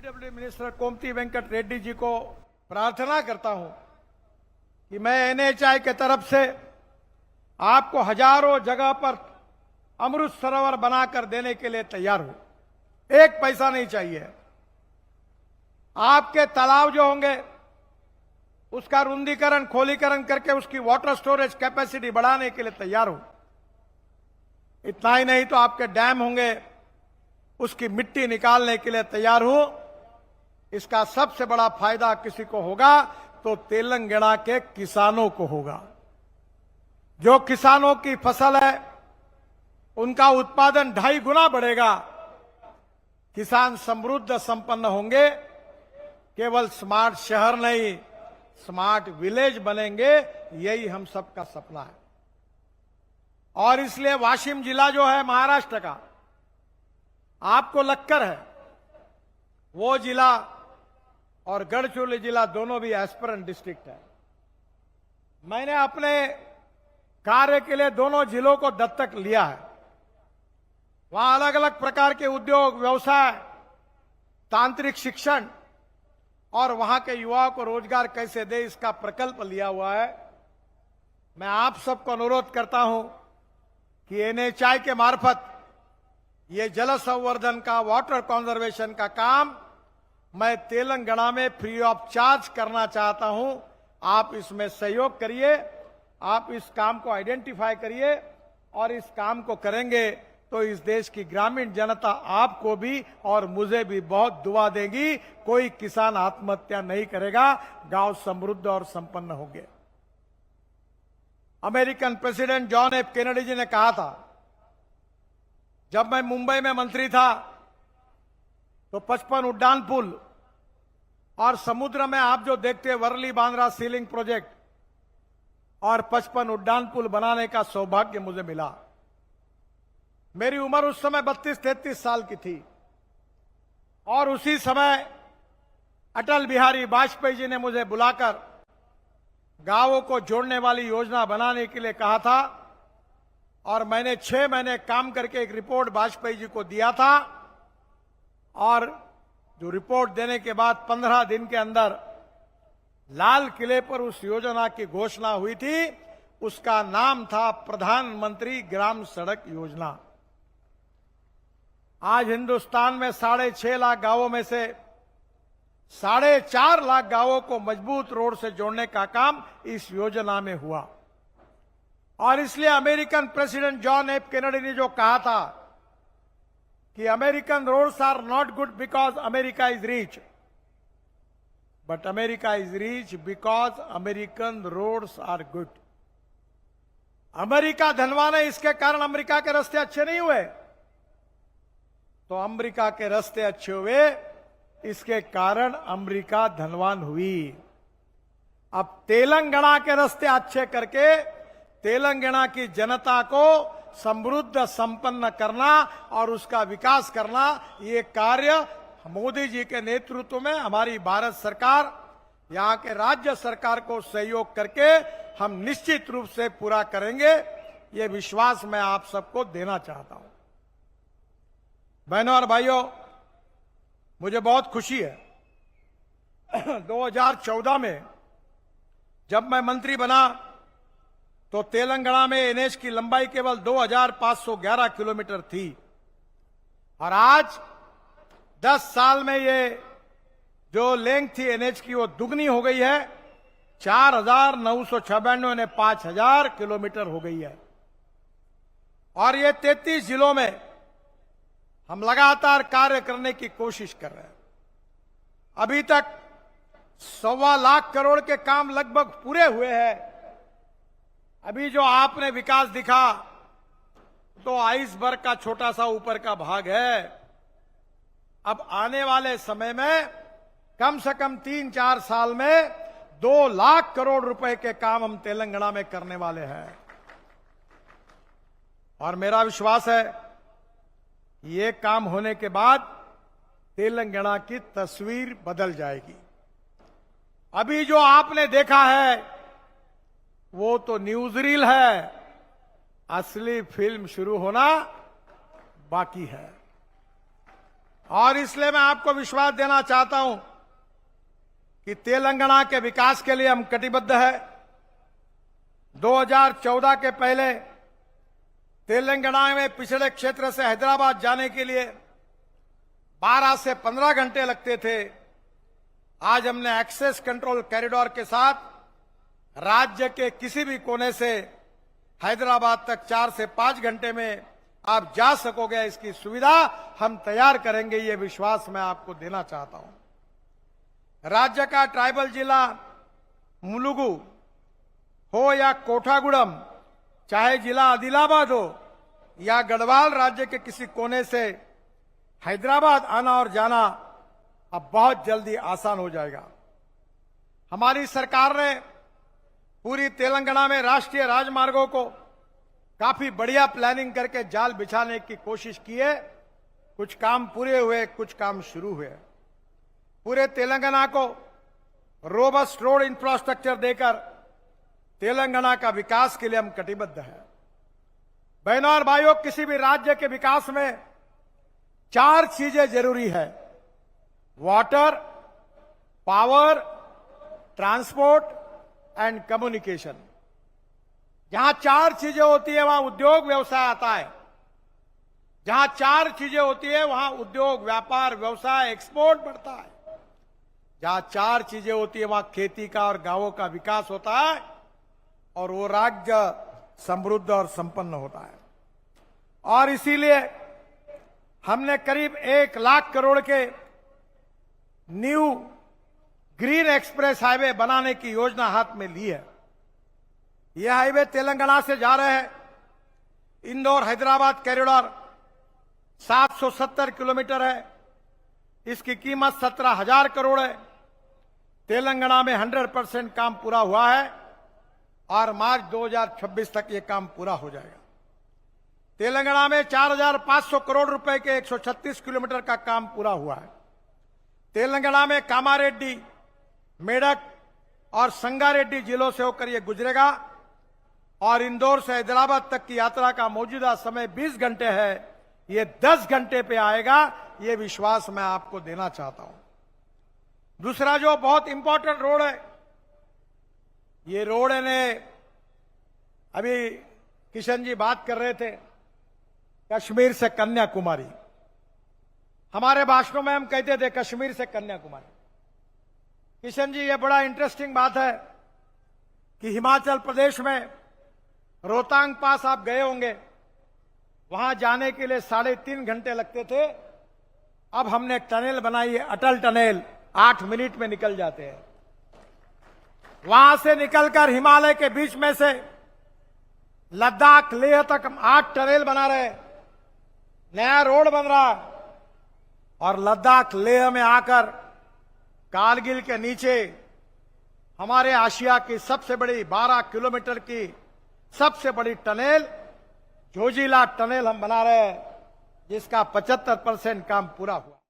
PWD minister कोमती Venkat Reddy ji को प्रार्थना करता हूं कि मैं एनएचआई के तरफ से आपको हजारों जगह पर अमृत सरोवर बनाकर देने के लिए तैयार हूं। एक पैसा नहीं चाहिए। आपके तालाब जो होंगे उसका रुंदीकरण खोलीकरण करके उसकी वाटर स्टोरेज कैपेसिटी बढ़ाने के लिए तैयार हूं। इतना ही नहीं तो आपके डैम होंगे उसकी मिट्टी निकालने के लिए तैयार हूं। इसका सबसे बड़ा फायदा किसी को होगा तो तेलंगाना के किसानों को होगा। जो किसानों की फसल है उनका उत्पादन 2.5 गुना बढ़ेगा। किसान समृद्ध संपन्न होंगे। केवल स्मार्ट शहर नहीं, स्मार्ट विलेज बनेंगे। यही हम सबका सपना है। और इसलिए वाशिम जिला जो है महाराष्ट्र का, आपको लगकर है, वो जिला और गढ़चिरोली जिला दोनों भी एस्पिरेंट डिस्ट्रिक्ट है। मैंने अपने कार्य के लिए दोनों जिलों को दत्तक लिया है। वहां अलग अलग प्रकार के उद्योग, व्यवसाय, तांत्रिक शिक्षण और वहां के युवाओं को रोजगार कैसे दे, इसका प्रकल्प लिया हुआ है। मैं आप सबको अनुरोध करता हूं कि एनएचआई के मार्फत ये जल संवर्धन का, वाटर कंजर्वेशन का काम मैं तेलंगाना में फ्री ऑफ चार्ज करना चाहता हूं। आप इसमें सहयोग करिए। आप इस काम को आइडेंटिफाई करिए और इस काम को करेंगे तो इस देश की ग्रामीण जनता आपको भी और मुझे भी बहुत दुआ देगी। कोई किसान आत्महत्या नहीं करेगा। गांव समृद्ध और संपन्न होंगे। American president John F Kennedy ji ने कहा था, जब मैं मुंबई में मंत्री था तो 55 उड्डान पुल और समुद्र में आप जो देखते हैं वर्ली बांद्रा सीलिंग प्रोजेक्ट और 55 उड्डान पुल बनाने का सौभाग्य मुझे मिला। मेरी उम्र उस समय 32-33 साल की थी और उसी समय अटल बिहारी वाजपेयी जी ने मुझे बुलाकर गांवों को जोड़ने वाली योजना बनाने के लिए कहा था और मैंने 6 महीने काम करके एक रिपोर्ट वाजपेयी जी को दिया था। और जो रिपोर्ट देने के बाद 15 दिन के अंदर लाल किले पर उस योजना की घोषणा हुई थी। उसका नाम था प्रधानमंत्री ग्राम सड़क योजना। आज हिंदुस्तान में 6.5 लाख गांवों में से 4.5 लाख गांवों को मजबूत रोड से जोड़ने का काम इस योजना में हुआ। और इसलिए American president John F Kennedy ने जो कहा था कि American roads are not good because America is rich, but America is rich because American roads are good. America धनवान है, इसके कारण अमेरिका के रास्ते अच्छे नहीं हुए। तो अमेरिका के रास्ते अच्छे हुए, इसके कारण अमेरिका धनवान हुई। अब तेलंगाना के रास्ते अच्छे करके तेलंगाना की जनता को समृद्ध संपन्न करना और उसका विकास करना, ये कार्य मोदी जी के नेतृत्व में हमारी भारत सरकार, यहां के राज्य सरकार को सहयोग करके हम निश्चित रूप से पूरा करेंगे। ये विश्वास मैं आप सबको देना चाहता हूं। बहनों और भाइयों, मुझे बहुत खुशी है 2014 में जब मैं मंत्री बना तो तेलंगाना में एनएच की लंबाई केवल 2511 किलोमीटर थी और आज 10 साल में ये जो लेंथ थी एनएच की वो दुगनी हो गई है। 4,996 ने 5,000 किलोमीटर हो गई है। और ये 33 जिलों में हम लगातार कार्य करने की कोशिश कर रहे हैं। अभी तक 1.25 लाख करोड़ के काम लगभग पूरे हुए हैं। अभी जो आपने विकास दिखा तो आइसबर्ग का छोटा सा ऊपर का भाग है। अब आने वाले समय में कम से कम 3-4 साल में 2 लाख करोड़ रुपए के काम हम तेलंगाना में करने वाले हैं। और मेरा विश्वास है ये काम होने के बाद तेलंगाना की तस्वीर बदल जाएगी। अभी जो आपने देखा है वो तो न्यूज़रील है, असली फिल्म शुरू होना बाकी है। और इसलिए मैं आपको विश्वास देना चाहता हूं कि तेलंगाना के विकास के लिए हम कटिबद्ध है। 2014 के पहले तेलंगाना में पिछड़े क्षेत्र से हैदराबाद जाने के लिए 12 से 15 घंटे लगते थे। आज हमने एक्सेस कंट्रोल कॉरिडोर के साथ राज्य के किसी भी कोने से हैदराबाद तक 4 से 5 घंटे में आप जा सकोगे, इसकी सुविधा हम तैयार करेंगे, ये विश्वास मैं आपको देना चाहता हूं। राज्य का ट्राइबल जिला मुलुगु हो या कोठागुड़म, चाहे जिला आदिलाबाद हो या गढ़वाल, राज्य के किसी कोने से हैदराबाद आना और जाना अब बहुत जल्दी आसान हो जाएगा। हमारी सरकार ने पूरी तेलंगाना में राष्ट्रीय राजमार्गों को काफी बढ़िया प्लानिंग करके जाल बिछाने की कोशिश की है। कुछ काम पूरे हुए, कुछ काम शुरू हुए। पूरे तेलंगाना को रोबस्ट रोड इंफ्रास्ट्रक्चर देकर तेलंगाना का विकास के लिए हम कटिबद्ध हैं। बहनों और भाइयों, किसी भी राज्य के विकास में 4 चीजें जरूरी है: water, power, transport and communication. जहां 4 चीजें होती है वहां उद्योग व्यवसाय आता है। जहां 4 चीजें होती है वहां उद्योग, व्यापार, व्यवसाय, एक्सपोर्ट बढ़ता है। जहां 4 चीजें होती है वहां खेती का और गांवों का विकास होता है और वो राज्य समृद्ध और संपन्न होता है। और इसीलिए हमने करीब 1 लाख करोड़ के न्यू ग्रीन एक्सप्रेस हाईवे बनाने की योजना हाथ में ली है। यह हाईवे तेलंगाना से जा रहे हैं। इंदौर हैदराबाद कॉरिडोर 770 किलोमीटर है। इसकी कीमत 17,000 करोड़ है। तेलंगाना में 100% काम पूरा हुआ है और मार्च 2026 तक यह काम पूरा हो जाएगा। तेलंगाना में 4,500 करोड़ रुपए के 136 किलोमीटर का काम पूरा हुआ है। तेलंगाना में कामारेड्डी, मेडक और संगारेड्डी जिलों से होकर यह गुजरेगा और इंदौर से हैदराबाद तक की यात्रा का मौजूदा समय 20 घंटे है। ये 10 घंटे पे आएगा, ये विश्वास मैं आपको देना चाहता हूं। दूसरा जो बहुत इंपॉर्टेंट रोड है, ये रोड ने अभी किशन जी बात कर रहे थे कश्मीर से कन्याकुमारी। हमारे भाषणों में हम कहते थे कश्मीर से कन्याकुमारी। किशन जी, ये बड़ा इंटरेस्टिंग बात है कि हिमाचल प्रदेश में रोहतांग पास आप गए होंगे, वहां जाने के लिए 3.5 घंटे लगते थे। अब हमने टनल बनाई है, अटल टनल, 8 मिनट में निकल जाते हैं। वहां से निकलकर हिमालय के बीच में से लद्दाख लेह तक हम 8 टनल बना रहे। नया रोड बन रहा और लद्दाख लेह में आकर कारगिल के नीचे हमारे आशिया की सबसे बड़ी 12 किलोमीटर की सबसे बड़ी टनल जोजिला टनल हम बना रहे हैं, जिसका 75% काम पूरा हुआ।